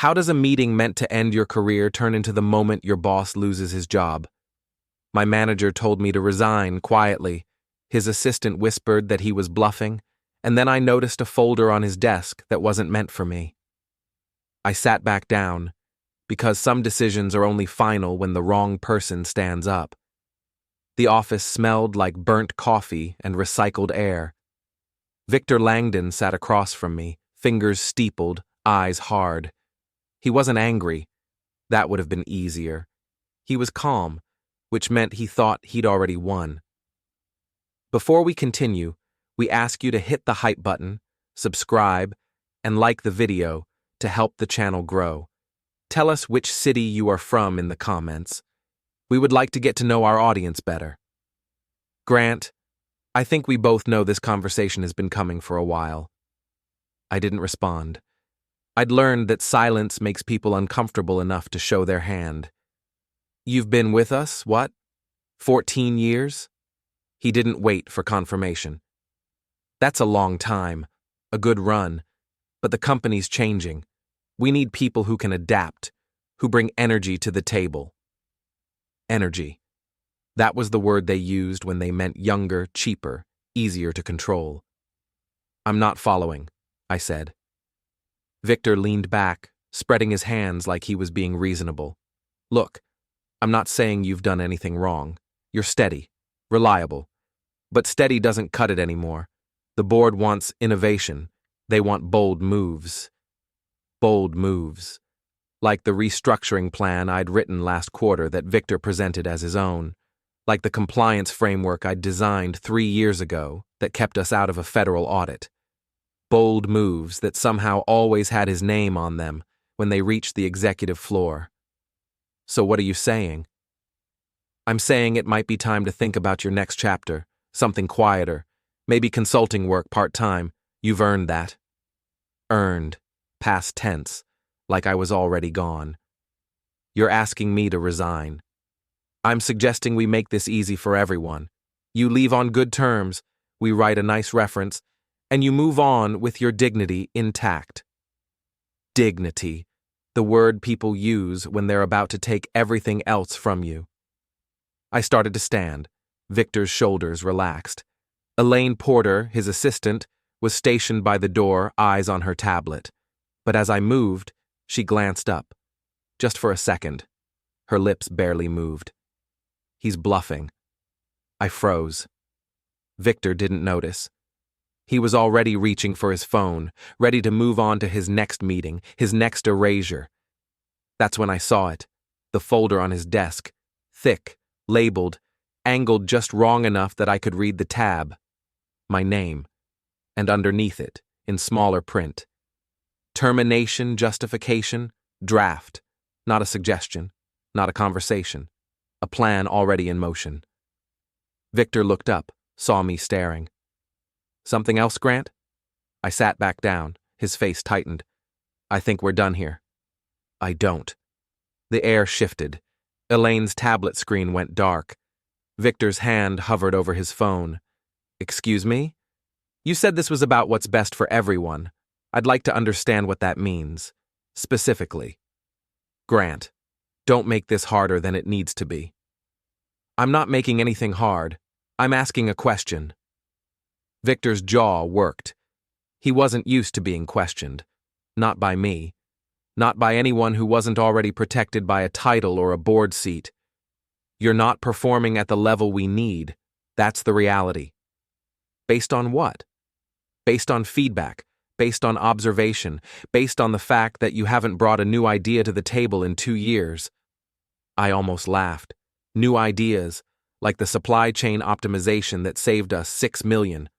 How does a meeting meant to end your career turn into the moment your boss loses his job? My manager told me to resign quietly. His assistant whispered that he was bluffing, and then I noticed a folder on his desk that wasn't meant for me. I sat back down, because some decisions are only final when the wrong person stands up. The office smelled like burnt coffee and recycled air. Victor Langdon sat across from me, fingers steepled, eyes hard. He wasn't angry. That would have been easier. He was calm, which meant he thought he'd already won. Before we continue, we ask you to hit the hype button, subscribe, and like the video to help the channel grow. Tell us which city you are from in the comments. We would like to get to know our audience better. Grant, I think we both know this conversation has been coming for a while. I didn't respond. I'd learned that silence makes people uncomfortable enough to show their hand. You've been with us, what? 14 years? He didn't wait for confirmation. That's a long time, a good run, but the company's changing. We need people who can adapt, who bring energy to the table. Energy. That was the word they used when they meant younger, cheaper, easier to control. I'm not following, I said. Victor leaned back, spreading his hands like he was being reasonable. Look, I'm not saying you've done anything wrong. You're steady, reliable. But steady doesn't cut it anymore. The board wants innovation. They want bold moves. Bold moves. Like the restructuring plan I'd written last quarter that Victor presented as his own. Like the compliance framework I'd designed 3 years ago that kept us out of a federal audit. Bold moves that somehow always had his name on them when they reached the executive floor. So what are you saying? I'm saying it might be time to think about your next chapter, something quieter, maybe consulting work part-time. You've earned that. Earned, past tense, like I was already gone. You're asking me to resign. I'm suggesting we make this easy for everyone. You leave on good terms, we write a nice reference, and you move on with your dignity intact. Dignity, the word people use when they're about to take everything else from you. I started to stand. Victor's shoulders relaxed. Elaine Porter, his assistant, was stationed by the door, eyes on her tablet. But as I moved, she glanced up. Just for a second. Her lips barely moved. He's bluffing. I froze. Victor didn't notice. He was already reaching for his phone, ready to move on to his next meeting, his next erasure. That's when I saw it, the folder on his desk, thick, labeled, angled just wrong enough that I could read the tab. My name. And underneath it, in smaller print. Termination justification, draft. Not a suggestion, not a conversation. A plan already in motion. Victor looked up, saw me staring. Something else, Grant? I sat back down, his face tightened. I think we're done here. I don't. The air shifted. Elaine's tablet screen went dark. Victor's hand hovered over his phone. Excuse me? You said this was about what's best for everyone. I'd like to understand what that means. Specifically. Grant, don't make this harder than it needs to be. I'm not making anything hard. I'm asking a question. Victor's jaw worked. He wasn't used to being questioned. Not by me. Not by anyone who wasn't already protected by a title or a board seat. You're not performing at the level we need. That's the reality. Based on what? Based on feedback, based on observation, based on the fact that you haven't brought a new idea to the table in 2 years. I almost laughed. New ideas, like the supply chain optimization that saved us $6 million.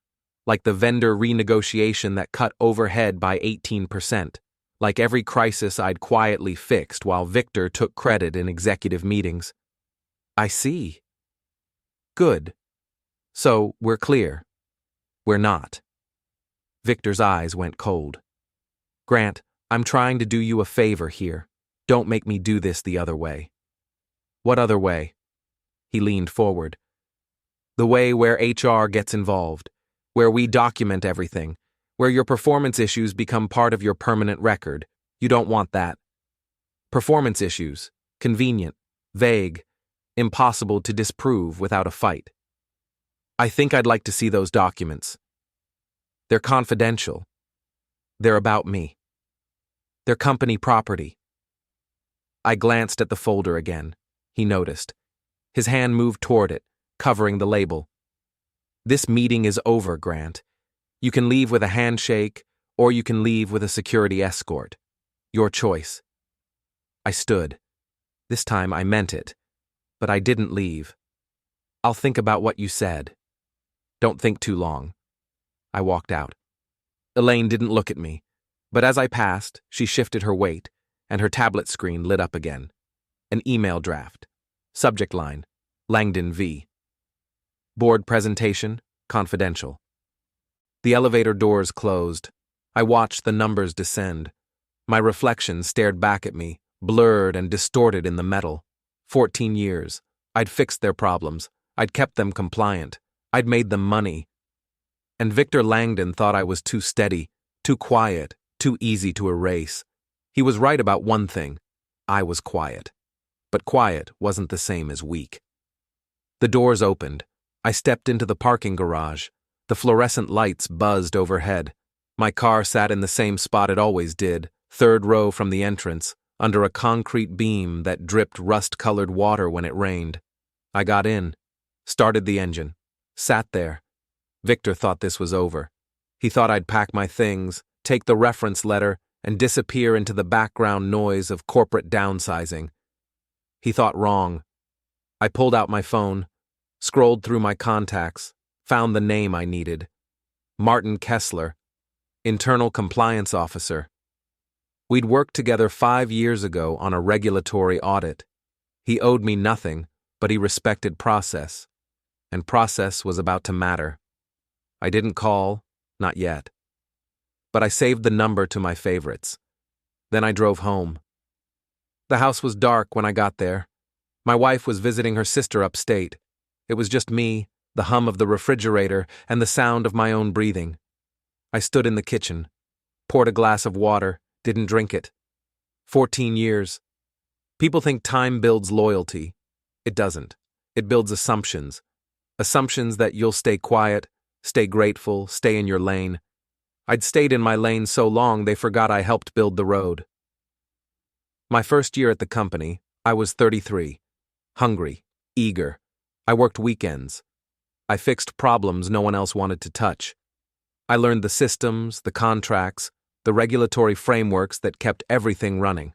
Like the vendor renegotiation that cut overhead by 18%, like every crisis I'd quietly fixed while Victor took credit in executive meetings. I see. Good. So, we're clear. We're not. Victor's eyes went cold. Grant, I'm trying to do you a favor here. Don't make me do this the other way. What other way? He leaned forward. The way where HR gets involved. Where we document everything, where your performance issues become part of your permanent record. You don't want that. Performance issues, convenient, vague, impossible to disprove without a fight. I think I'd like to see those documents. They're confidential. They're about me. They're company property. I glanced at the folder again. He noticed. His hand moved toward it, covering the label. This meeting is over, Grant. You can leave with a handshake, or you can leave with a security escort. Your choice. I stood. This time I meant it, but I didn't leave. I'll think about what you said. Don't think too long. I walked out. Elaine didn't look at me, but as I passed, she shifted her weight, and her tablet screen lit up again. An email draft. Subject line, Langdon V. Board presentation, confidential. The elevator doors closed. I watched the numbers descend. My reflection stared back at me, blurred and distorted in the metal. 14 years. I'd fixed their problems. I'd kept them compliant. I'd made them money. And Victor Langdon thought I was too steady, too quiet, too easy to erase. He was right about one thing. I was quiet. But quiet wasn't the same as weak. The doors opened. I stepped into the parking garage. The fluorescent lights buzzed overhead. My car sat in the same spot it always did, third row from the entrance, under a concrete beam that dripped rust-colored water when it rained. I got in, started the engine, sat there. Victor thought this was over. He thought I'd pack my things, take the reference letter, and disappear into the background noise of corporate downsizing. He thought wrong. I pulled out my phone, scrolled through my contacts, found the name I needed. Martin Kessler, Internal Compliance Officer. We'd worked together 5 years ago on a regulatory audit. He owed me nothing, but he respected process. And process was about to matter. I didn't call, not yet. But I saved the number to my favorites. Then I drove home. The house was dark when I got there. My wife was visiting her sister upstate. It was just me, the hum of the refrigerator, and the sound of my own breathing. I stood in the kitchen, poured a glass of water, didn't drink it. 14 years. People think time builds loyalty. It doesn't. It builds assumptions. Assumptions that you'll stay quiet, stay grateful, stay in your lane. I'd stayed in my lane so long they forgot I helped build the road. My first year at the company, I was 33. Hungry, eager. I worked weekends. I fixed problems no one else wanted to touch. I learned the systems, the contracts, the regulatory frameworks that kept everything running.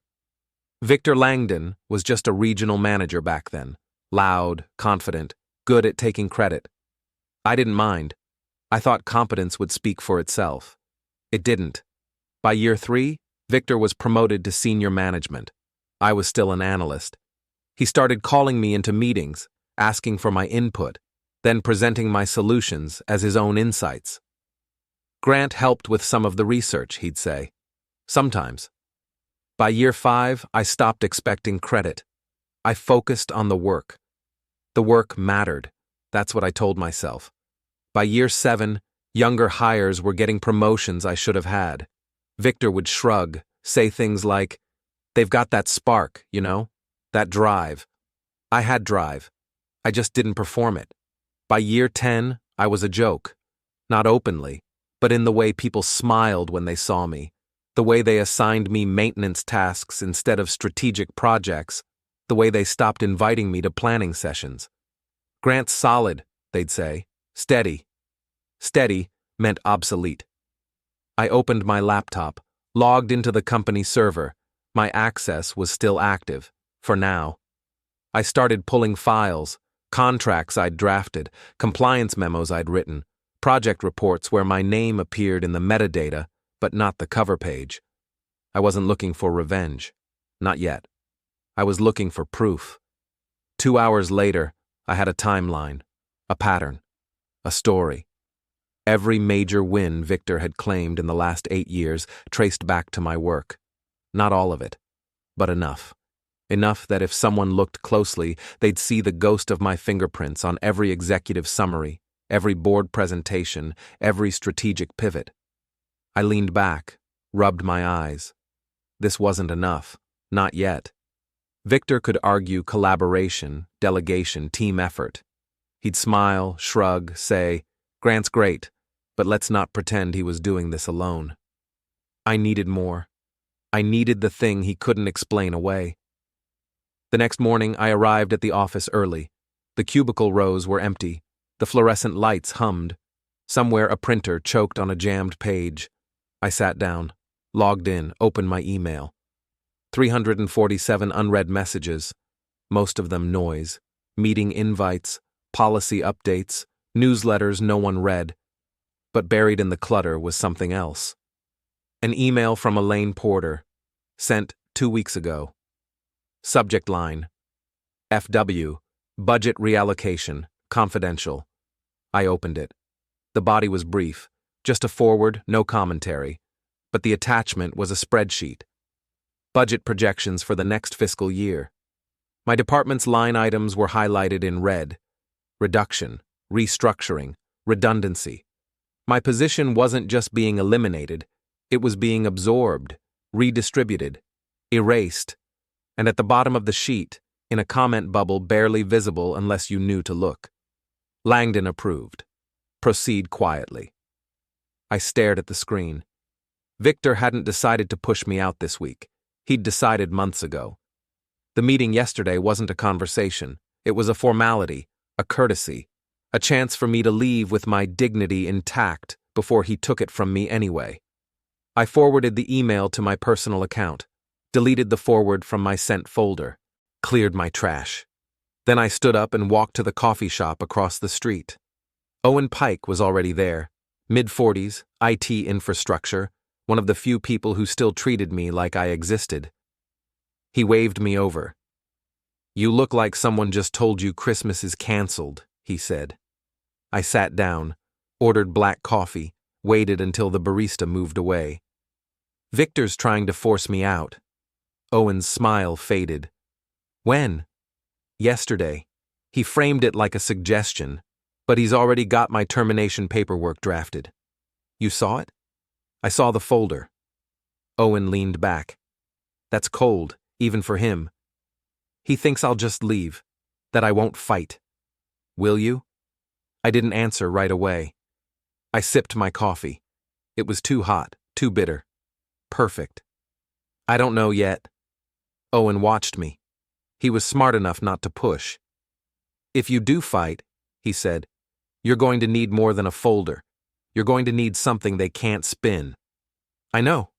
Victor Langdon was just a regional manager back then. Loud, confident, good at taking credit. I didn't mind. I thought competence would speak for itself. It didn't. By year 3, Victor was promoted to senior management. I was still an analyst. He started calling me into meetings, asking for my input, then presenting my solutions as his own insights. Grant helped with some of the research, he'd say. Sometimes. By year 5, I stopped expecting credit. I focused on the work. The work mattered. That's what I told myself. By year 7, younger hires were getting promotions I should have had. Victor would shrug, say things like, "They've got that spark, you know? That drive." I had drive. I just didn't perform it. By year 10, I was a joke. Not openly, but in the way people smiled when they saw me, the way they assigned me maintenance tasks instead of strategic projects, the way they stopped inviting me to planning sessions. Grant's solid, they'd say. Steady. Steady meant obsolete. I opened my laptop, logged into the company server. My access was still active, for now. I started pulling files, contracts I'd drafted, compliance memos I'd written, project reports where my name appeared in the metadata, but not the cover page. I wasn't looking for revenge. Not yet. I was looking for proof. 2 hours later, I had a timeline, a pattern, a story. Every major win Victor had claimed in the last 8 years traced back to my work. Not all of it, but enough. Enough that if someone looked closely, they'd see the ghost of my fingerprints on every executive summary, every board presentation, every strategic pivot. I leaned back, rubbed my eyes. This wasn't enough. Not yet. Victor could argue collaboration, delegation, team effort. He'd smile, shrug, say, "Grant's great, but let's not pretend he was doing this alone." I needed more. I needed the thing he couldn't explain away. The next morning, I arrived at the office early. The cubicle rows were empty. The fluorescent lights hummed. Somewhere a printer choked on a jammed page. I sat down, logged in, opened my email. 347 unread messages, most of them noise, meeting invites, policy updates, newsletters no one read. But buried in the clutter was something else. An email from Elaine Porter, sent 2 weeks ago. Subject line: FW, budget reallocation, confidential. I opened it. The body was brief, just a forward, no commentary, but the attachment was a spreadsheet. Budget projections for the next fiscal year. My department's line items were highlighted in red: reduction, restructuring, redundancy. My position wasn't just being eliminated, it was being absorbed, redistributed, erased, and at the bottom of the sheet, in a comment bubble barely visible unless you knew to look. Langdon approved. Proceed quietly. I stared at the screen. Victor hadn't decided to push me out this week. He'd decided months ago. The meeting yesterday wasn't a conversation. It was a formality, a courtesy, a chance for me to leave with my dignity intact before he took it from me anyway. I forwarded the email to my personal account, deleted the forward from my sent folder, cleared my trash. Then I stood up and walked to the coffee shop across the street. Owen Pike was already there, mid-40s, IT infrastructure, one of the few people who still treated me like I existed. He waved me over. "You look like someone just told you Christmas is canceled," he said. I sat down, ordered black coffee, waited until the barista moved away. "Victor's trying to force me out." Owen's smile faded. "When?" "Yesterday. He framed it like a suggestion, but he's already got my termination paperwork drafted." "You saw it?" "I saw the folder." Owen leaned back. "That's cold, even for him. He thinks I'll just leave, that I won't fight. Will you?" I didn't answer right away. I sipped my coffee. It was too hot, too bitter. Perfect. "I don't know yet." Owen watched me. He was smart enough not to push. "If you do fight," he said, "you're going to need more than a folder. You're going to need something they can't spin." "I know."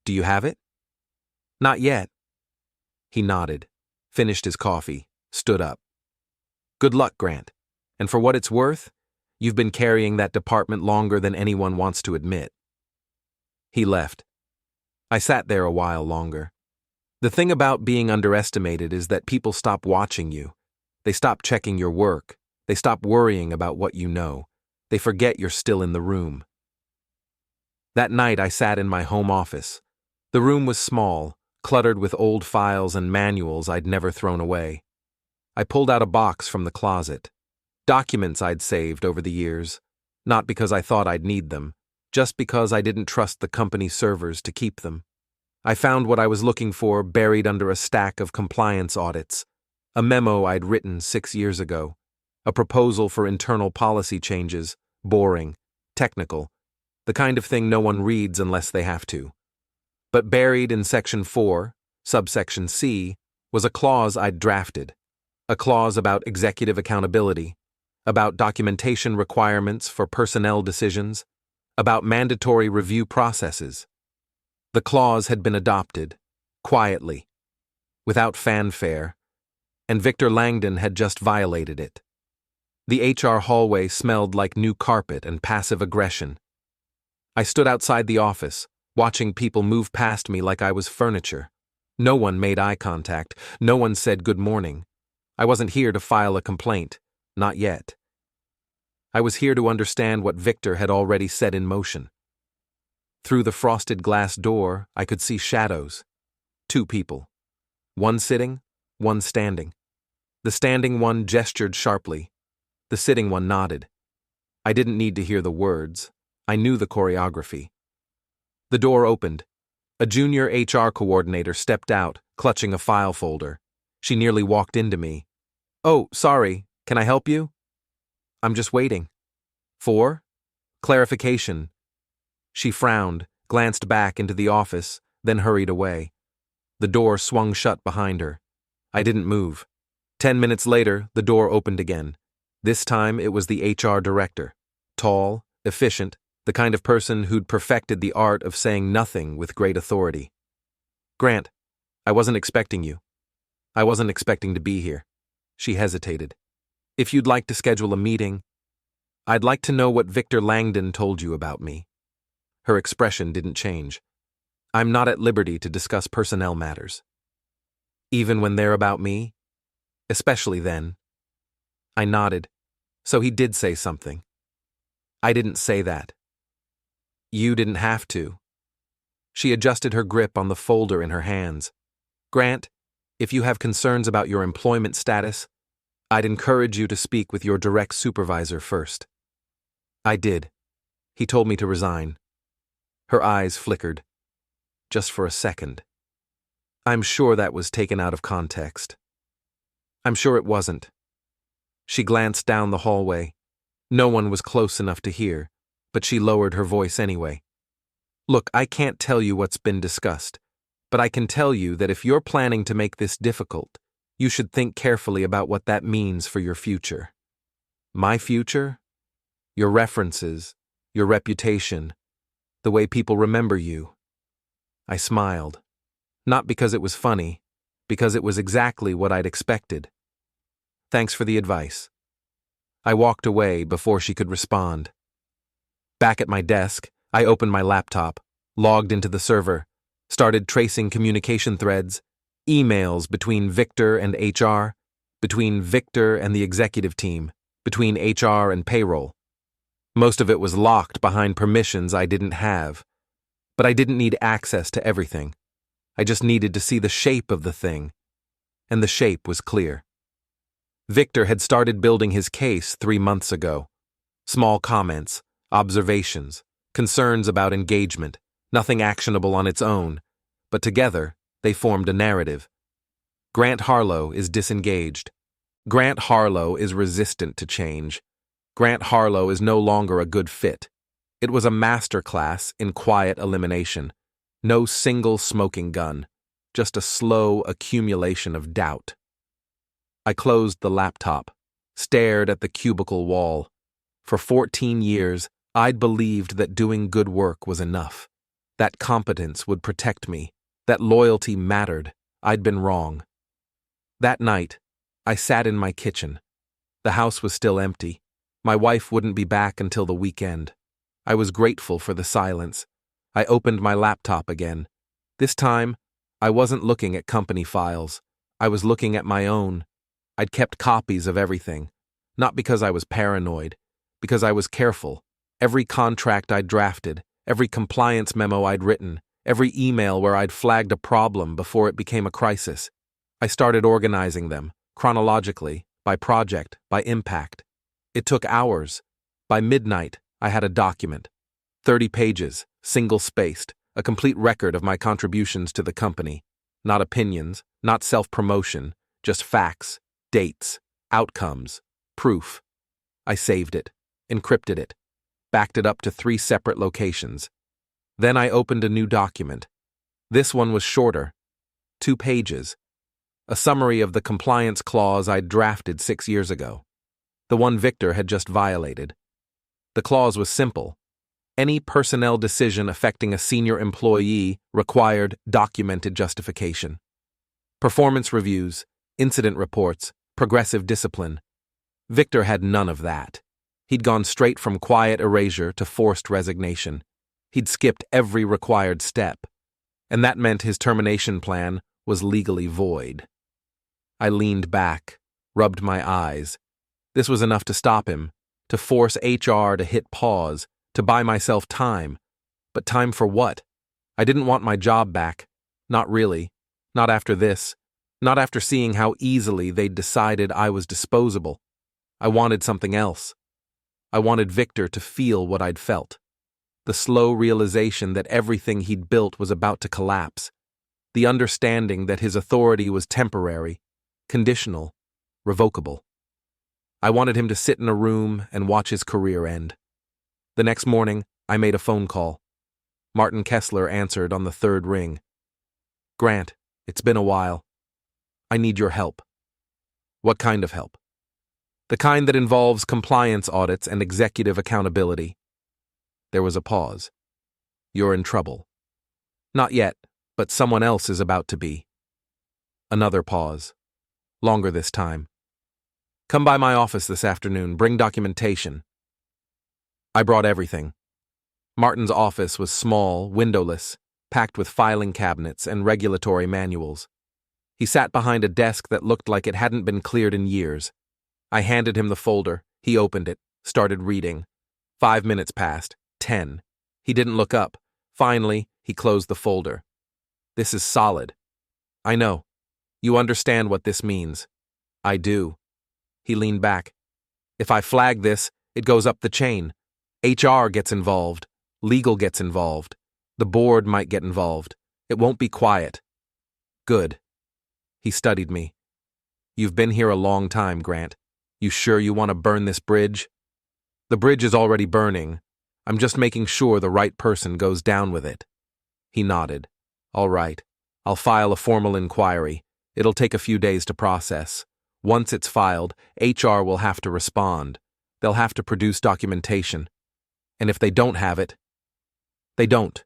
"Do you have it?" "Not yet." He nodded, finished his coffee, stood up. "Good luck, Grant. And for what it's worth, you've been carrying that department longer than anyone wants to admit." He left. I sat there a while longer. The thing about being underestimated is that people stop watching you. They stop checking your work. They stop worrying about what you know. They forget you're still in the room. That night I sat in my home office. The room was small, cluttered with old files and manuals I'd never thrown away. I pulled out a box from the closet. Documents I'd saved over the years, not because I thought I'd need them, just because I didn't trust the company's servers to keep them. I found what I was looking for buried under a stack of compliance audits, a memo I'd written 6 years ago, a proposal for internal policy changes, boring, technical, the kind of thing no one reads unless they have to. But buried in Section 4, subsection C, was a clause I'd drafted, a clause about executive accountability, about documentation requirements for personnel decisions, about mandatory review processes. The clause had been adopted, quietly, without fanfare, and Victor Langdon had just violated it. The HR hallway smelled like new carpet and passive aggression. I stood outside the office, watching people move past me like I was furniture. No one made eye contact. No one said good morning. I wasn't here to file a complaint. Not yet. I was here to understand what Victor had already set in motion. Through the frosted glass door, I could see shadows. 2 people. One sitting, one standing. The standing one gestured sharply. The sitting one nodded. I didn't need to hear the words. I knew the choreography. The door opened. A junior HR coordinator stepped out, clutching a file folder. She nearly walked into me. "Oh, sorry, can I help you?" "I'm just waiting." "For?" "Clarification." She frowned, glanced back into the office, then hurried away. The door swung shut behind her. I didn't move. 10 minutes later, the door opened again. This time it was the HR director. Tall, efficient, the kind of person who'd perfected the art of saying nothing with great authority. "Grant, I wasn't expecting you. I wasn't expecting to be here." She hesitated. "If you'd like to schedule a meeting, I'd like to know what Victor Langdon told you about me." Her expression didn't change. "I'm not at liberty to discuss personnel matters." "Even when they're about me?" "Especially then." I nodded. "So he did say something." "I didn't say that." "You didn't have to." She adjusted her grip on the folder in her hands. "Grant, if you have concerns about your employment status, I'd encourage you to speak with your direct supervisor first." I did. He told me to resign. Her eyes flickered. Just for a second. "I'm sure that was taken out of context." "I'm sure it wasn't." She glanced down the hallway. No one was close enough to hear, but she lowered her voice anyway. "Look, I can't tell you what's been discussed, but I can tell you that if you're planning to make this difficult, you should think carefully about what that means for your future." "My future?" "Your references, your reputation, the way people remember you." I smiled. Not because it was funny, because it was exactly what I'd expected. "Thanks for the advice." I walked away before she could respond. Back at my desk, I opened my laptop, logged into the server, started tracing communication threads, emails between Victor and HR, between Victor and the executive team, between HR and payroll. Most of it was locked behind permissions I didn't have. But I didn't need access to everything. I just needed to see the shape of the thing. And the shape was clear. Victor had started building his case 3 months ago. Small comments, observations, concerns about engagement, nothing actionable on its own, but together they formed a narrative. Grant Harlow is disengaged. Grant Harlow is resistant to change. Grant Harlow is no longer a good fit. It was a masterclass in quiet elimination. No single smoking gun, just a slow accumulation of doubt. I closed the laptop, stared at the cubicle wall. For 14 years, I'd believed that doing good work was enough. That competence would protect me. That loyalty mattered. I'd been wrong. That night, I sat in my kitchen. The house was still empty. My wife wouldn't be back until the weekend. I was grateful for the silence. I opened my laptop again. This time, I wasn't looking at company files. I was looking at my own. I'd kept copies of everything. Not because I was paranoid, because I was careful. Every contract I'd drafted, every compliance memo I'd written, every email where I'd flagged a problem before it became a crisis. I started organizing them, chronologically, by project, by impact. It took hours. By midnight, I had a document. 30 pages, single-spaced, a complete record of my contributions to the company. Not opinions, not self-promotion, just facts, dates, outcomes, proof. I saved it, encrypted it, backed it up to 3 separate locations. Then I opened a new document. This one was shorter, 2 pages. A summary of the compliance clause I'd drafted 6 years ago. The one Victor had just violated. The clause was simple. Any personnel decision affecting a senior employee required documented justification. Performance reviews, incident reports, progressive discipline. Victor had none of that. He'd gone straight from quiet erasure to forced resignation. He'd skipped every required step. And that meant his termination plan was legally void. I leaned back, rubbed my eyes. This was enough to stop him, to force HR to hit pause, to buy myself time. But time for what? I didn't want my job back. Not really. Not after this. Not after seeing how easily they'd decided I was disposable. I wanted something else. I wanted Victor to feel what I'd felt. the slow realization that everything he'd built was about to collapse, the understanding that his authority was temporary, conditional, revocable. I wanted him to sit in a room and watch his career end. The next morning, I made a phone call. Martin Kessler answered on the third ring. "Grant, it's been a while. I need your help." "What kind of help?" "The kind that involves compliance audits and executive accountability." There was a pause. "You're in trouble." "Not yet, but someone else is about to be." Another pause. Longer this time. "Come by my office this afternoon. Bring documentation." I brought everything. Martin's office was small, windowless, packed with filing cabinets and regulatory manuals. He sat behind a desk that looked like it hadn't been cleared in years. I handed him the folder. He opened it, started reading. 5 minutes passed. 10. He didn't look up. Finally, he closed the folder. "This is solid." "I know. You understand what this means." "I do." He leaned back. "If I flag this, it goes up the chain. HR gets involved. Legal gets involved. The board might get involved. It won't be quiet." "Good." He studied me. "You've been here a long time, Grant. You sure you want to burn this bridge?" "The bridge is already burning. I'm just making sure the right person goes down with it." He nodded. "All right. I'll file a formal inquiry. It'll take a few days to process. Once it's filed, HR will have to respond. They'll have to produce documentation. And if they don't have it, they don't.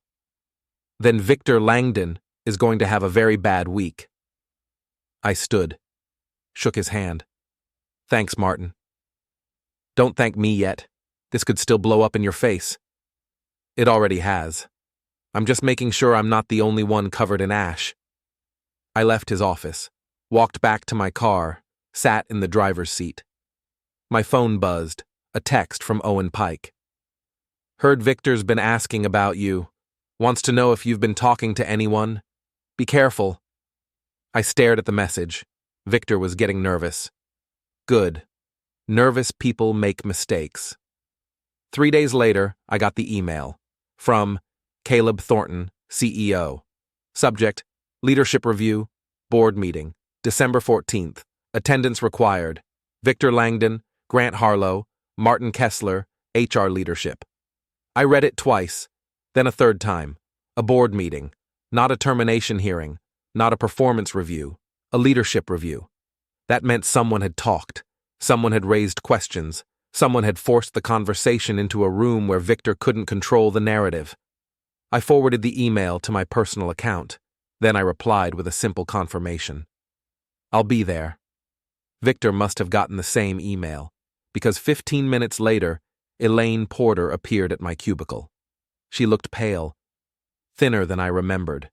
Then Victor Langdon is going to have a very bad week." I stood, shook his hand. "Thanks, Martin." "Don't thank me yet. This could still blow up in your face." "It already has. I'm just making sure I'm not the only one covered in ash." I left his office, walked back to my car, sat in the driver's seat. My phone buzzed, a text from Owen Pike. "Heard Victor's been asking about you. Wants to know if you've been talking to anyone. Be careful." I stared at the message. Victor was getting nervous. Good. Nervous people make mistakes. 3 days later, I got the email. From Caleb Thornton, CEO. Subject, Leadership Review, Board Meeting, December 14th. Attendance required. Victor Langdon, Grant Harlow, Martin Kessler, HR Leadership. I read it twice, then a third time. A board meeting, not a termination hearing, not a performance review, a leadership review. That meant someone had talked, someone had raised questions, someone had forced the conversation into a room where Victor couldn't control the narrative. I forwarded the email to my personal account. Then I replied with a simple confirmation. "I'll be there." Victor must have gotten the same email, because 15 minutes later, Elaine Porter appeared at my cubicle. She looked pale, thinner than I remembered.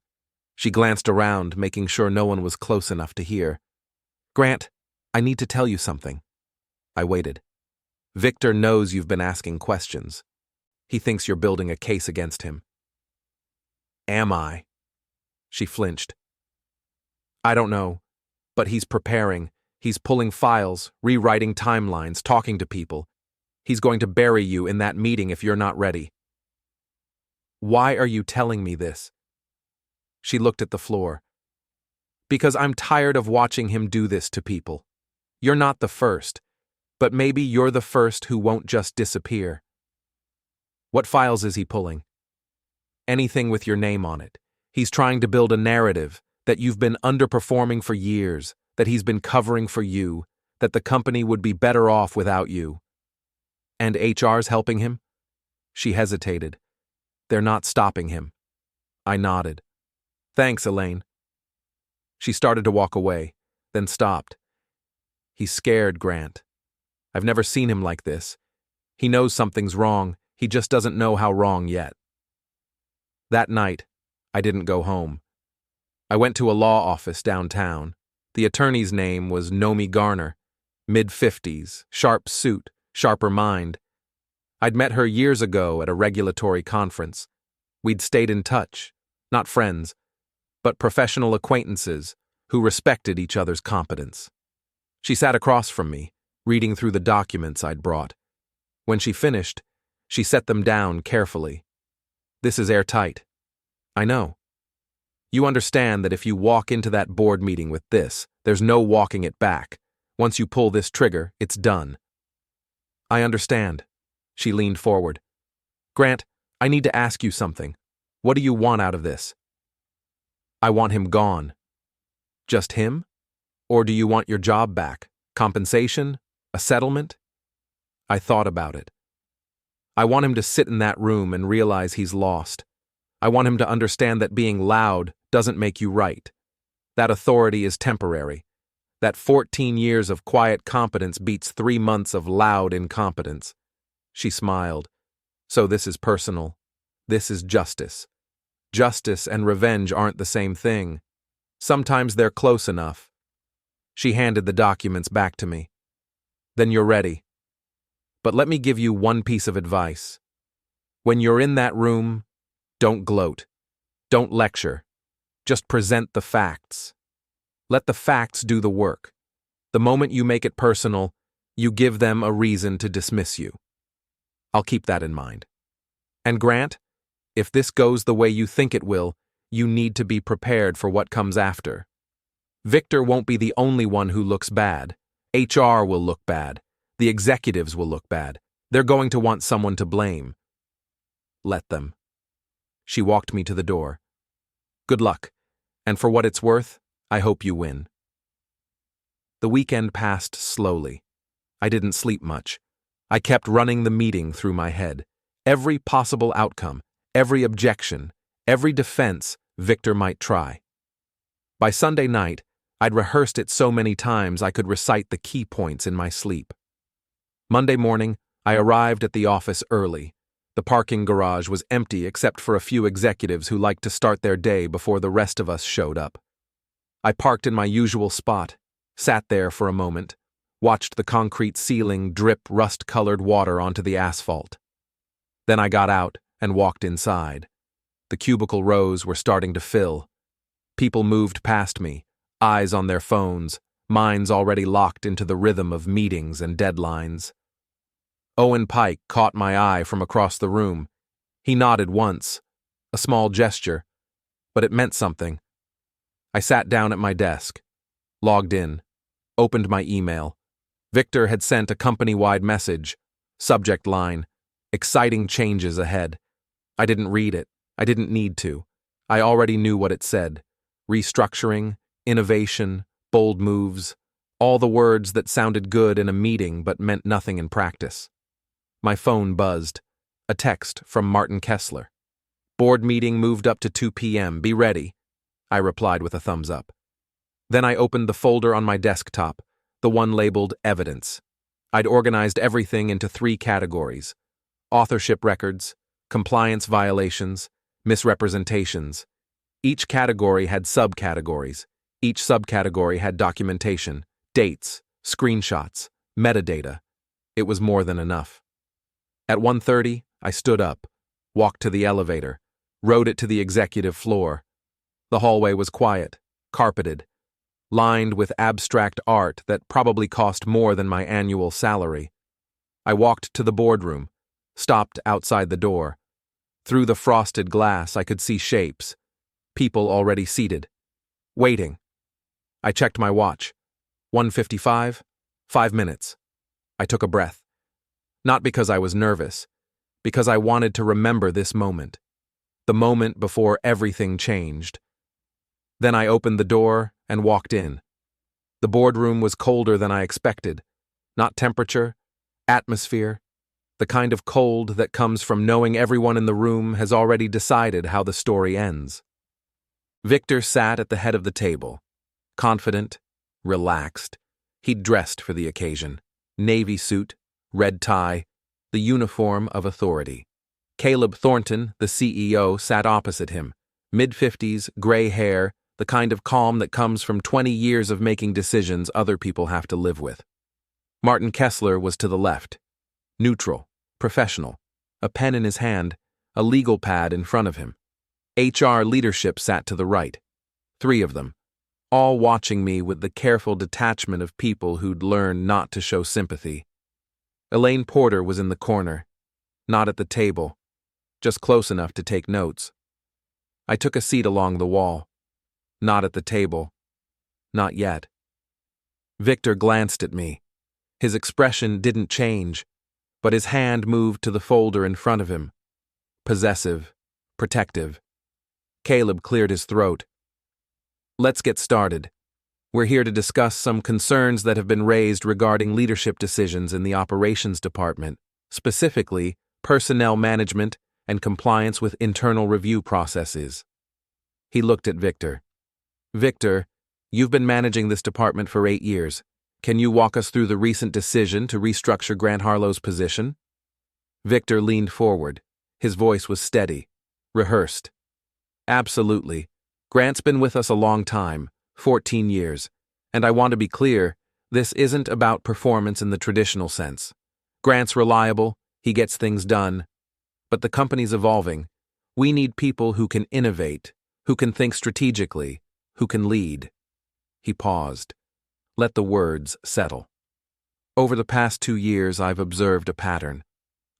She glanced around, making sure no one was close enough to hear. "Grant, I need to tell you something." I waited. "Victor knows you've been asking questions. He thinks you're building a case against him." "Am I?" She flinched. "I don't know, but he's preparing. He's pulling files, rewriting timelines, talking to people. He's going to bury you in that meeting if you're not ready." "Why are you telling me this?" She looked at the floor. "Because I'm tired of watching him do this to people. You're not the first, but maybe you're the first who won't just disappear." "What files is he pulling?" "Anything with your name on it. He's trying to build a narrative that you've been underperforming for years, that he's been covering for you, that the company would be better off without you." "And HR's helping him?" She hesitated. "They're not stopping him." I nodded. "Thanks, Elaine." She started to walk away, then stopped. "He's scared, Grant. I've never seen him like this. He knows something's wrong, he just doesn't know how wrong yet." That night, I didn't go home. I went to a law office downtown. The attorney's name was Nomi Garner, mid-50s, sharp suit, sharper mind. I'd met her years ago at a regulatory conference. We'd stayed in touch, not friends, but professional acquaintances who respected each other's competence. She sat across from me, reading through the documents I'd brought. When she finished, she set them down carefully. This is airtight. I know. You understand that if you walk into that board meeting with this, there's no walking it back. Once you pull this trigger, it's done. I understand. She leaned forward. Grant, I need to ask you something. What do you want out of this? I want him gone. Just him? Or do you want your job back? Compensation? A settlement? I thought about it. I want him to sit in that room and realize he's lost. I want him to understand that being loud doesn't make you right. That authority is temporary. That 14 years of quiet competence beats 3 months of loud incompetence. She smiled. So this is personal. This is justice. Justice and revenge aren't the same thing. Sometimes they're close enough. She handed the documents back to me. Then you're ready. But let me give you one piece of advice. When you're in that room, don't gloat. Don't lecture. Just present the facts. Let the facts do the work. The moment you make it personal, you give them a reason to dismiss you. I'll keep that in mind. And Grant, if this goes the way you think it will, you need to be prepared for what comes after. Victor won't be the only one who looks bad. HR will look bad. The executives will look bad. They're going to want someone to blame. Let them. She walked me to the door. Good luck, and for what it's worth, I hope you win. The weekend passed slowly. I didn't sleep much. I kept running the meeting through my head. Every possible outcome, every objection, every defense Victor might try. By Sunday night, I'd rehearsed it so many times I could recite the key points in my sleep. Monday morning, I arrived at the office early. The parking garage was empty except for a few executives who liked to start their day before the rest of us showed up. I parked in my usual spot, sat there for a moment, watched the concrete ceiling drip rust-colored water onto the asphalt. Then I got out and walked inside. The cubicle rows were starting to fill. People moved past me, eyes on their phones, minds already locked into the rhythm of meetings and deadlines. Owen Pike caught my eye from across the room. He nodded once, a small gesture, but it meant something. I sat down at my desk, logged in, opened my email. Victor had sent a company-wide message, subject line, exciting changes ahead. I didn't read it. I didn't need to. I already knew what it said. Restructuring, innovation, bold moves, all the words that sounded good in a meeting but meant nothing in practice. My phone buzzed. A text from Martin Kessler. Board meeting moved up to 2 p.m. Be ready. I replied with a thumbs up. Then I opened the folder on my desktop, the one labeled Evidence. I'd organized everything into 3 categories: authorship records, compliance violations, misrepresentations. Each category had subcategories. Each subcategory had documentation, dates, screenshots, metadata. It was more than enough. At 1:30, I stood up, walked to the elevator, rode it to the executive floor. The hallway was quiet, carpeted, lined with abstract art that probably cost more than my annual salary. I walked to the boardroom, stopped outside the door. Through the frosted glass, I could see shapes, people already seated, waiting. I checked my watch. 1:55, 5 minutes. I took a breath. Not because I was nervous, because I wanted to remember this moment. The moment before everything changed. Then I opened the door and walked in. The boardroom was colder than I expected. Not temperature, atmosphere, the kind of cold that comes from knowing everyone in the room has already decided how the story ends. Victor sat at the head of the table, confident, relaxed. He'd dressed for the occasion. Navy suit, red tie, the uniform of authority. Caleb Thornton, the CEO, sat opposite him. Mid-50s, gray hair, the kind of calm that comes from 20 years of making decisions other people have to live with. Martin Kessler was to the left. Neutral, professional, a pen in his hand, a legal pad in front of him. HR leadership sat to the right. 3 of them, all watching me with the careful detachment of people who'd learned not to show sympathy. Elaine Porter was in the corner, not at the table, just close enough to take notes. I took a seat along the wall. Not at the table. Not yet. Victor glanced at me. His expression didn't change, but his hand moved to the folder in front of him. Possessive, protective. Caleb cleared his throat. Let's get started. We're here to discuss some concerns that have been raised regarding leadership decisions in the operations department, specifically personnel management and compliance with internal review processes. He looked at Victor. Victor, you've been managing this department for 8 years. Can you walk us through the recent decision to restructure Grant Harlow's position? Victor leaned forward. His voice was steady, rehearsed. Absolutely. Grant's been with us a long time, 14 years. And I want to be clear, this isn't about performance in the traditional sense. Grant's reliable, he gets things done. But the company's evolving. We need people who can innovate, who can think strategically, who can lead. He paused. Let the words settle. Over the past 2 years, I've observed a pattern.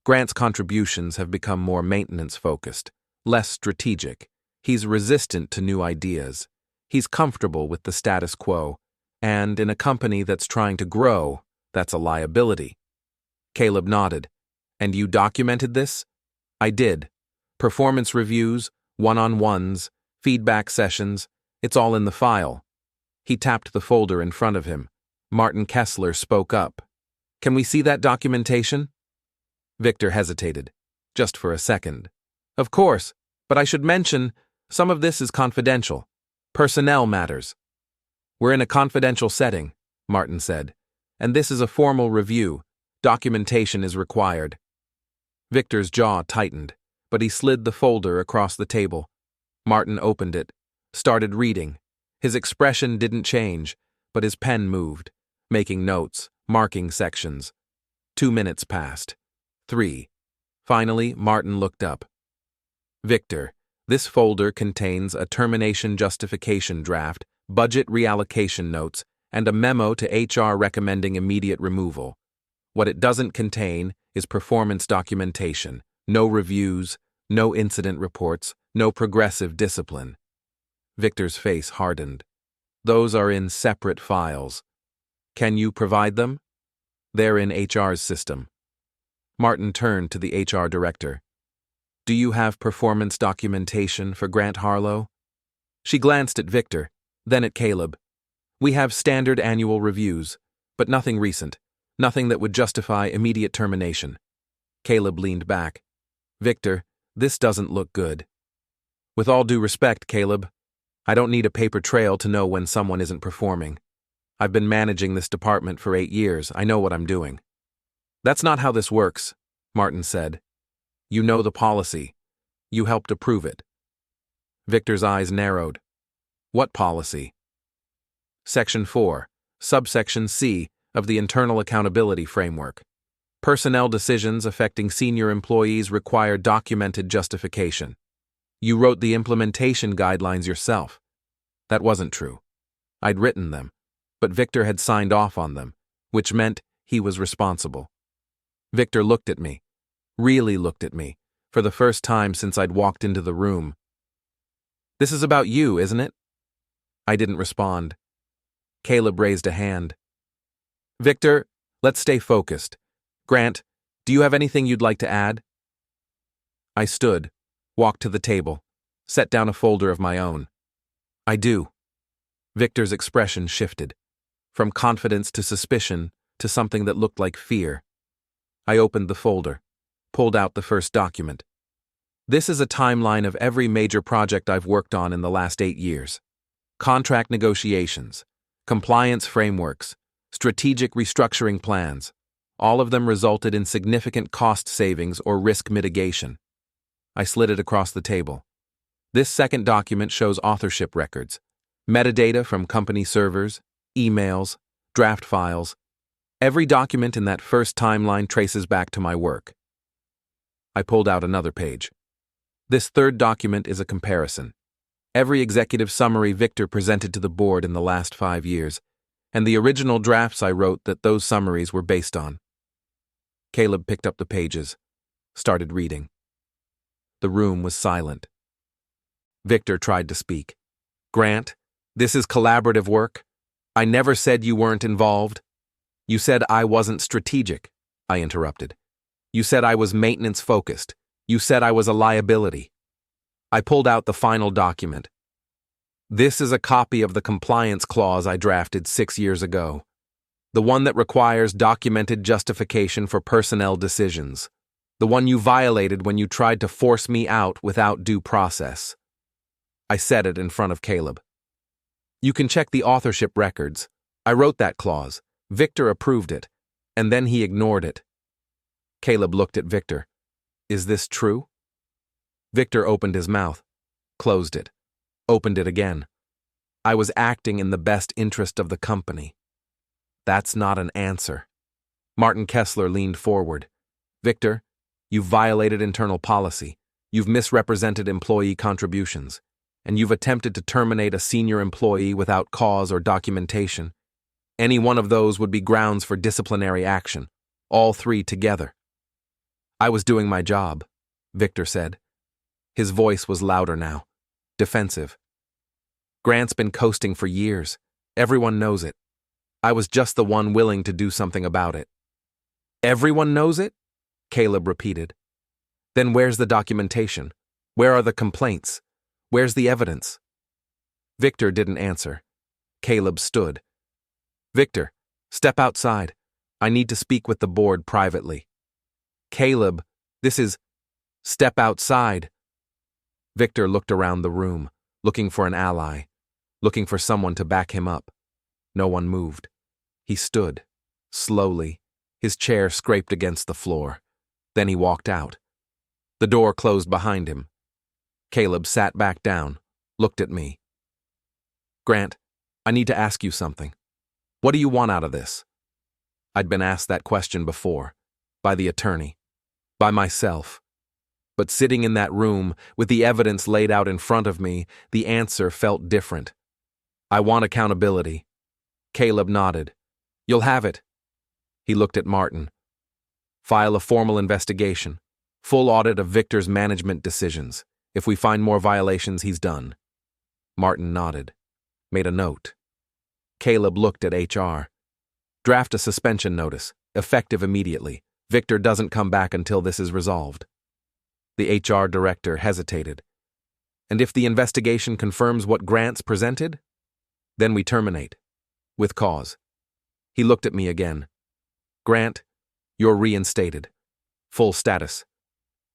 Grant's contributions have become more maintenance-focused, less strategic. He's resistant to new ideas. He's comfortable with the status quo. And in a company that's trying to grow, that's a liability. Caleb nodded. And you documented this? I did. Performance reviews, one-on-ones, feedback sessions, it's all in the file. He tapped the folder in front of him. Martin Kessler spoke up. Can we see that documentation? Victor hesitated, just for a second. Of course, but I should mention, some of this is confidential. Personnel matters. We're in a confidential setting, Martin said, and this is a formal review. Documentation is required. Victor's jaw tightened, but he slid the folder across the table. Martin opened it, started reading. His expression didn't change, but his pen moved, making notes, marking sections. 2 minutes passed. 3. Finally, Martin looked up. Victor, this folder contains a termination justification draft, budget reallocation notes, and a memo to HR recommending immediate removal. What it doesn't contain is performance documentation, no reviews, no incident reports, no progressive discipline. Victor's face hardened. Those are in separate files. Can you provide them? They're in HR's system. Martin turned to the HR director. Do you have performance documentation for Grant Harlow? She glanced at Victor, then at Caleb. We have standard annual reviews, but nothing recent, nothing that would justify immediate termination. Caleb leaned back. Victor, this doesn't look good. With all due respect, Caleb, I don't need a paper trail to know when someone isn't performing. I've been managing this department for 8 years. I know what I'm doing. That's not how this works, Martin said. You know the policy. You helped approve it. Victor's eyes narrowed. What policy? Section 4, subsection C of the Internal Accountability Framework. Personnel decisions affecting senior employees require documented justification. You wrote the implementation guidelines yourself. That wasn't true. I'd written them, but Victor had signed off on them, which meant he was responsible. Victor looked at me, really looked at me, for the first time since I'd walked into the room. This is about you, isn't it? I didn't respond. Caleb raised a hand. Victor, let's stay focused. Grant, do you have anything you'd like to add? I stood, walked to the table, set down a folder of my own. I do. Victor's expression shifted, from confidence to suspicion to something that looked like fear. I opened the folder, pulled out the first document. This is a timeline of every major project I've worked on in the last 8 years. Contract negotiations, compliance frameworks, strategic restructuring plans. All of them resulted in significant cost savings or risk mitigation. I slid it across the table. This second document shows authorship records, metadata from company servers, emails, draft files. Every document in that first timeline traces back to my work. I pulled out another page. This third document is a comparison. Every executive summary Victor presented to the board in the last 5 years, and the original drafts I wrote that those summaries were based on. Caleb picked up the pages, started reading. The room was silent. Victor tried to speak. Grant, this is collaborative work. I never said you weren't involved. You said I wasn't strategic, I interrupted. You said I was maintenance-focused. You said I was a liability. I pulled out the final document. This is a copy of the compliance clause I drafted 6 years ago. The one that requires documented justification for personnel decisions. The one you violated when you tried to force me out without due process. I said it in front of Caleb. You can check the authorship records. I wrote that clause. Victor approved it, and then he ignored it. Caleb looked at Victor. Is this true? Victor opened his mouth, closed it, opened it again. I was acting in the best interest of the company. That's not an answer. Martin Kessler leaned forward. Victor, you've violated internal policy. You've misrepresented employee contributions. And you've attempted to terminate a senior employee without cause or documentation. Any one of those would be grounds for disciplinary action, all three together. I was doing my job, Victor said. His voice was louder now, defensive. Grant's been coasting for years. Everyone knows it. I was just the one willing to do something about it. Everyone knows it? Caleb repeated. Then where's the documentation? Where are the complaints? Where's the evidence? Victor didn't answer. Caleb stood. Victor, step outside. I need to speak with the board privately. Caleb, this is... Step outside. Victor looked around the room, looking for an ally, looking for someone to back him up. No one moved. He stood, slowly. His chair scraped against the floor. Then he walked out. The door closed behind him. Caleb sat back down, looked at me. Grant, I need to ask you something. What do you want out of this? I'd been asked that question before, by the attorney, by myself. But sitting in that room, with the evidence laid out in front of me, the answer felt different. I want accountability. Caleb nodded. You'll have it. He looked at Martin. File a formal investigation, full audit of Victor's management decisions. If we find more violations, he's done. Martin nodded, made a note. Caleb looked at HR. Draft a suspension notice, effective immediately. Victor doesn't come back until this is resolved. The HR director hesitated. And if the investigation confirms what Grant's presented? Then we terminate. With cause. He looked at me again. Grant, you're reinstated. Full status.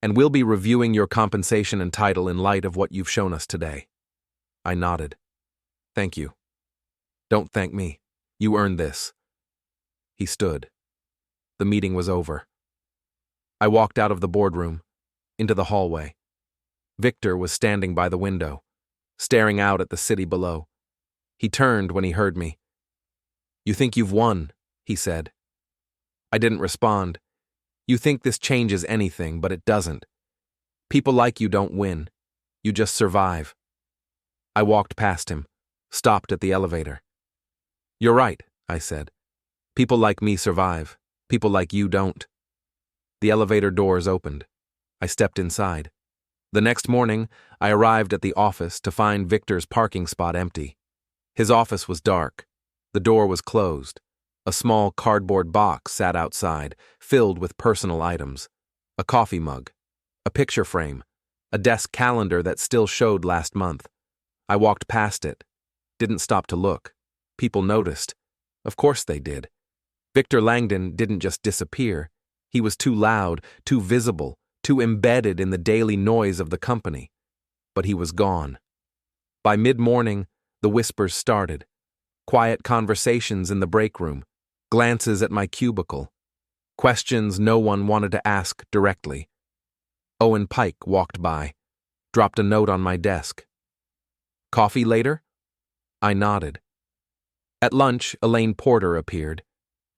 And we'll be reviewing your compensation and title in light of what you've shown us today. I nodded. Thank you. Don't thank me. You earned this. He stood. The meeting was over. I walked out of the boardroom, into the hallway. Victor was standing by the window, staring out at the city below. He turned when he heard me. You think you've won, he said. I didn't respond. You think this changes anything, but it doesn't. People like you don't win. You just survive. I walked past him, stopped at the elevator. You're right, I said. People like me survive. People like you don't. The elevator doors opened. I stepped inside. The next morning, I arrived at the office to find Victor's parking spot empty. His office was dark. The door was closed. A small cardboard box sat outside, filled with personal items. A coffee mug, a picture frame, a desk calendar that still showed last month. I walked past it. Didn't stop to look. People noticed. Of course they did. Victor Langdon didn't just disappear. He was too loud, too visible, too embedded in the daily noise of the company. But he was gone. By mid-morning, the whispers started. Quiet conversations in the break room, glances at my cubicle, questions no one wanted to ask directly. Owen Pike walked by, dropped a note on my desk. Coffee later? I nodded. At lunch, Elaine Porter appeared.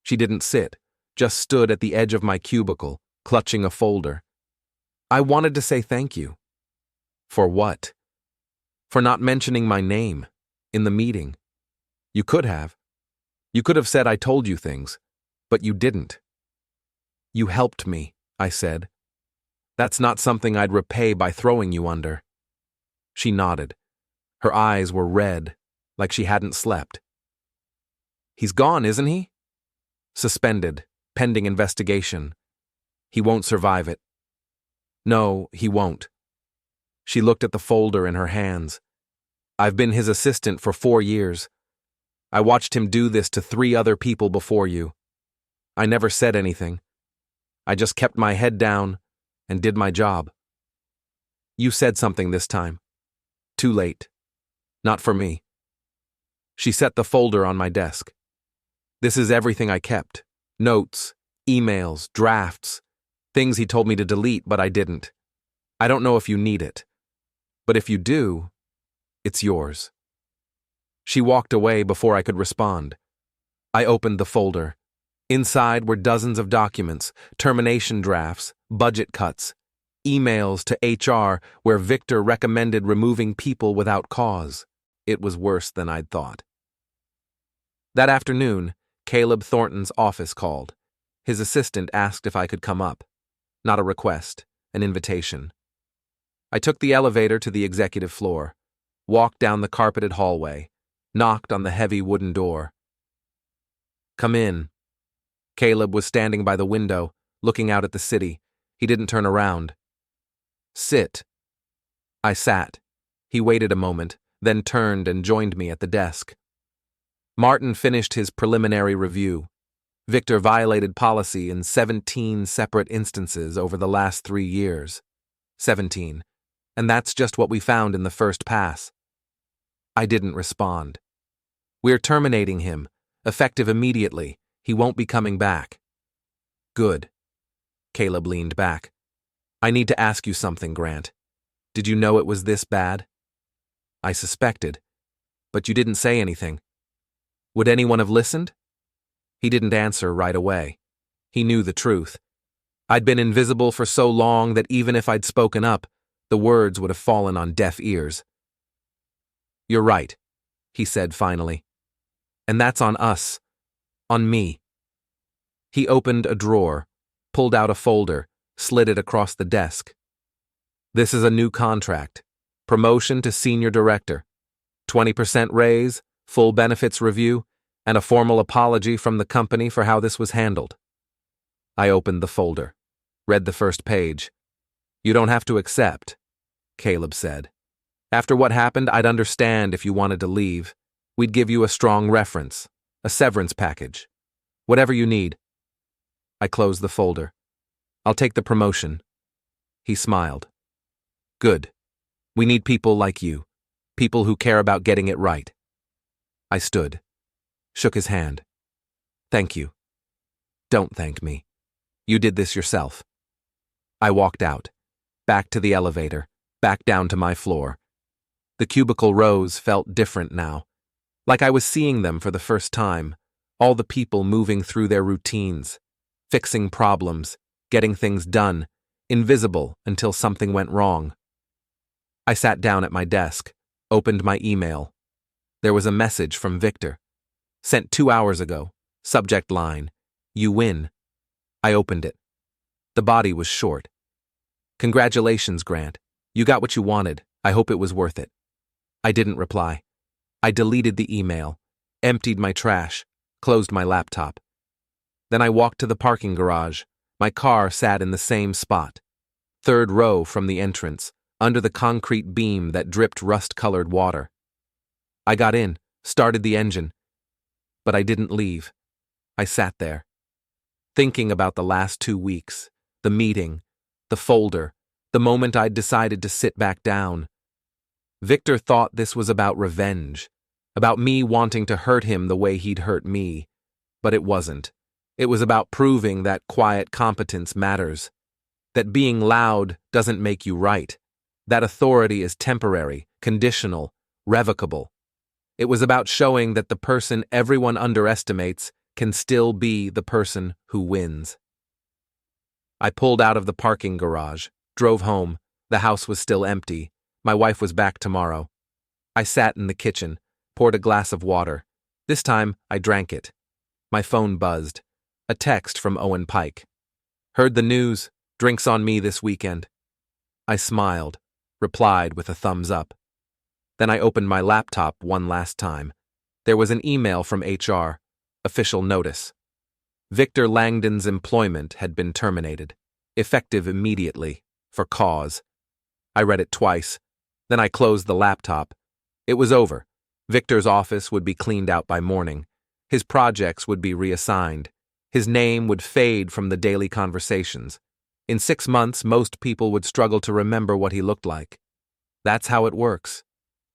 She didn't sit, just stood at the edge of my cubicle, clutching a folder. I wanted to say thank you. For what? For not mentioning my name in the meeting. You could have. You could have said I told you things, but you didn't. You helped me, I said. That's not something I'd repay by throwing you under. She nodded. Her eyes were red, like she hadn't slept. He's gone, isn't he? Suspended, pending investigation. He won't survive it. No, he won't. She looked at the folder in her hands. I've been his assistant for 4 years. I watched him do this to 3 other people before you. I never said anything. I just kept my head down and did my job. You said something this time. Too late. Not for me. She set the folder on my desk. This is everything I kept. Notes, emails, drafts, things he told me to delete, but I didn't. I don't know if you need it. But if you do, it's yours. She walked away before I could respond. I opened the folder. Inside were dozens of documents, termination drafts, budget cuts, emails to HR where Victor recommended removing people without cause. It was worse than I'd thought. That afternoon, Caleb Thornton's office called. His assistant asked if I could come up. Not a request, an invitation. I took the elevator to the executive floor, walked down the carpeted hallway, knocked on the heavy wooden door. Come in. Caleb was standing by the window, looking out at the city. He didn't turn around. Sit. I sat. He waited a moment, then turned and joined me at the desk. Martin finished his preliminary review. Victor violated policy in 17 separate instances over the last 3 years. 17. And that's just what we found in the first pass. I didn't respond. We're terminating him, effective immediately. He won't be coming back. Good. Caleb leaned back. I need to ask you something, Grant. Did you know it was this bad? I suspected, but you didn't say anything. Would anyone have listened? He didn't answer right away. He knew the truth. I'd been invisible for so long that even if I'd spoken up, the words would have fallen on deaf ears. You're right, he said finally. And that's on us. On me. He opened a drawer, pulled out a folder, slid it across the desk. This is a new contract. Promotion to senior director. 20% raise, full benefits review, and a formal apology from the company for how this was handled. I opened the folder, read the first page. You don't have to accept, Caleb said. After what happened, I'd understand if you wanted to leave. We'd give you a strong reference, a severance package. Whatever you need. I closed the folder. I'll take the promotion. He smiled. Good. We need people like you. People who care about getting it right. I stood. Shook his hand. Thank you. Don't thank me. You did this yourself. I walked out. Back to the elevator. Back down to my floor. The cubicle rows felt different now. Like I was seeing them for the first time. All the people moving through their routines. Fixing problems. Getting things done. Invisible until something went wrong. I sat down at my desk. Opened my email. There was a message from Victor. Sent 2 hours ago. Subject line. You win. I opened it. The body was short. Congratulations, Grant. You got what you wanted. I hope it was worth it. I didn't reply. I deleted the email, emptied my trash, closed my laptop. Then I walked to the parking garage. My car sat in the same spot. 3rd row from the entrance, under the concrete beam that dripped rust-colored water. I got in, started the engine. But I didn't leave. I sat there, thinking about the last 2 weeks, the meeting, the folder, the moment I'd decided to sit back down. Victor thought this was about revenge, about me wanting to hurt him the way he'd hurt me. But it wasn't. It was about proving that quiet competence matters, that being loud doesn't make you right, that authority is temporary, conditional, revocable. It was about showing that the person everyone underestimates can still be the person who wins. I pulled out of the parking garage, drove home. The house was still empty. My wife was back tomorrow. I sat in the kitchen, poured a glass of water. This time, I drank it. My phone buzzed. A text from Owen Pike. Heard the news. Drinks on me this weekend. I smiled, replied with a thumbs up. Then I opened my laptop one last time. There was an email from HR. Official notice. Victor Langdon's employment had been terminated, effective immediately, for cause. I read it twice. Then I closed the laptop. It was over. Victor's office would be cleaned out by morning. His projects would be reassigned. His name would fade from the daily conversations. In 6 months, most people would struggle to remember what he looked like. That's how it works.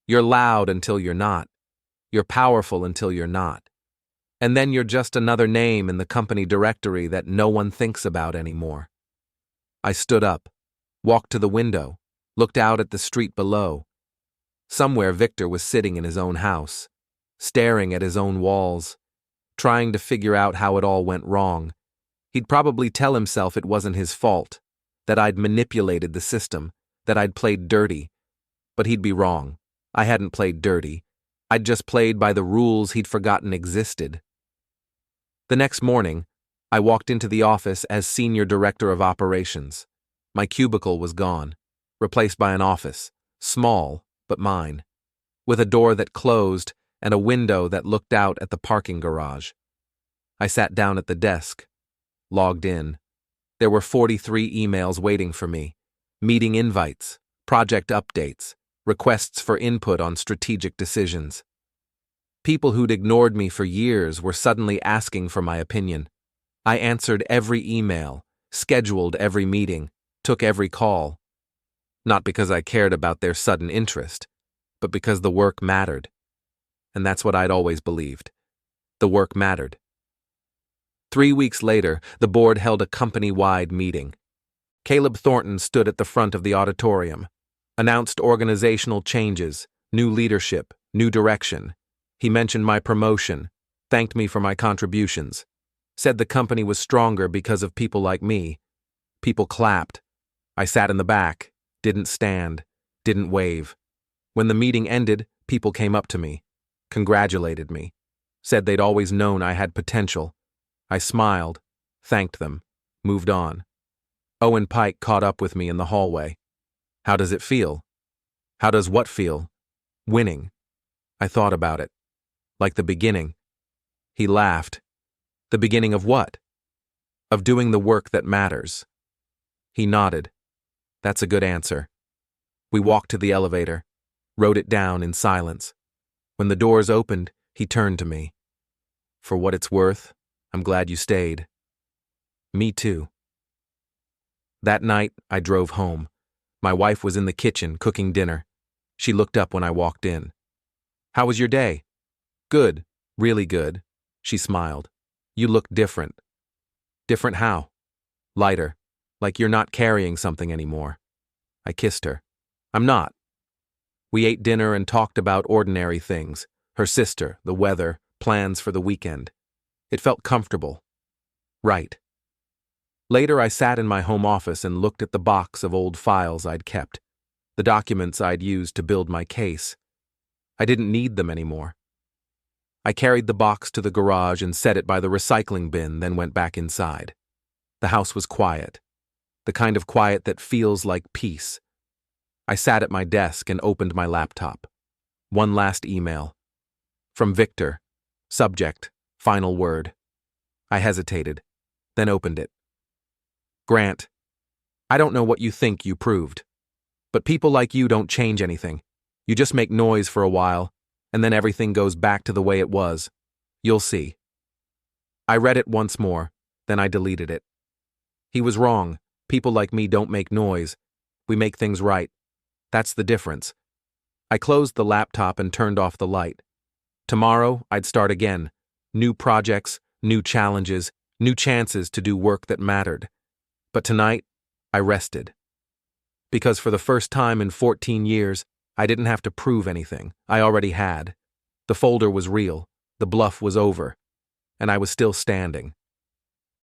You're loud until you're not. You're powerful until you're not. And then you're just another name in the company directory that no one thinks about anymore. I stood up, walked to the window, looked out at the street below. Somewhere Victor was sitting in his own house, staring at his own walls, trying to figure out how it all went wrong. He'd probably tell himself it wasn't his fault, that I'd manipulated the system, that I'd played dirty. But he'd be wrong. I hadn't played dirty. I'd just played by the rules he'd forgotten existed. The next morning, I walked into the office as Senior Director of Operations. My cubicle was gone, replaced by an office, small, but mine, with a door that closed and a window that looked out at the parking garage. I sat down at the desk, logged in. There were 43 emails waiting for me, meeting invites, project updates, requests for input on strategic decisions. People who'd ignored me for years were suddenly asking for my opinion. I answered every email, scheduled every meeting, took every call. Not because I cared about their sudden interest, but because the work mattered. And that's what I'd always believed. The work mattered. 3 weeks later, the board held a company-wide meeting. Caleb Thornton stood at the front of the auditorium, announced organizational changes, new leadership, new direction. He mentioned my promotion, thanked me for my contributions, said the company was stronger because of people like me. People clapped. I sat in the back, didn't stand, didn't wave. When the meeting ended, people came up to me, congratulated me, said they'd always known I had potential. I smiled, thanked them, moved on. Owen Pike caught up with me in the hallway. How does it feel? How does what feel? Winning. I thought about it. Like the beginning. He laughed. The beginning of what? Of doing the work that matters. He nodded. That's a good answer. We walked to the elevator, wrote it down in silence. When the doors opened, he turned to me. For what it's worth, I'm glad you stayed. Me too. That night, I drove home. My wife was in the kitchen cooking dinner. She looked up when I walked in. How was your day? Good, really good. She smiled. You look different. Different how? Lighter, like you're not carrying something anymore. I kissed her. I'm not. We ate dinner and talked about ordinary things, her sister, the weather, plans for the weekend. It felt comfortable. Right. Later, I sat in my home office and looked at the box of old files I'd kept, the documents I'd used to build my case. I didn't need them anymore. I carried the box to the garage and set it by the recycling bin, then went back inside. The house was quiet, the kind of quiet that feels like peace. I sat at my desk and opened my laptop. One last email. From Victor. Subject, final word. I hesitated, then opened it. Grant, I don't know what you think you proved, but people like you don't change anything. You just make noise for a while, and then everything goes back to the way it was. You'll see. I read it once more, then I deleted it. He was wrong. People like me don't make noise. We make things right. That's the difference. I closed the laptop and turned off the light. Tomorrow, I'd start again. New projects, new challenges, new chances to do work that mattered. But tonight, I rested. Because for the first time in 14 years, I didn't have to prove anything. I already had. The folder was real. The bluff was over. And I was still standing.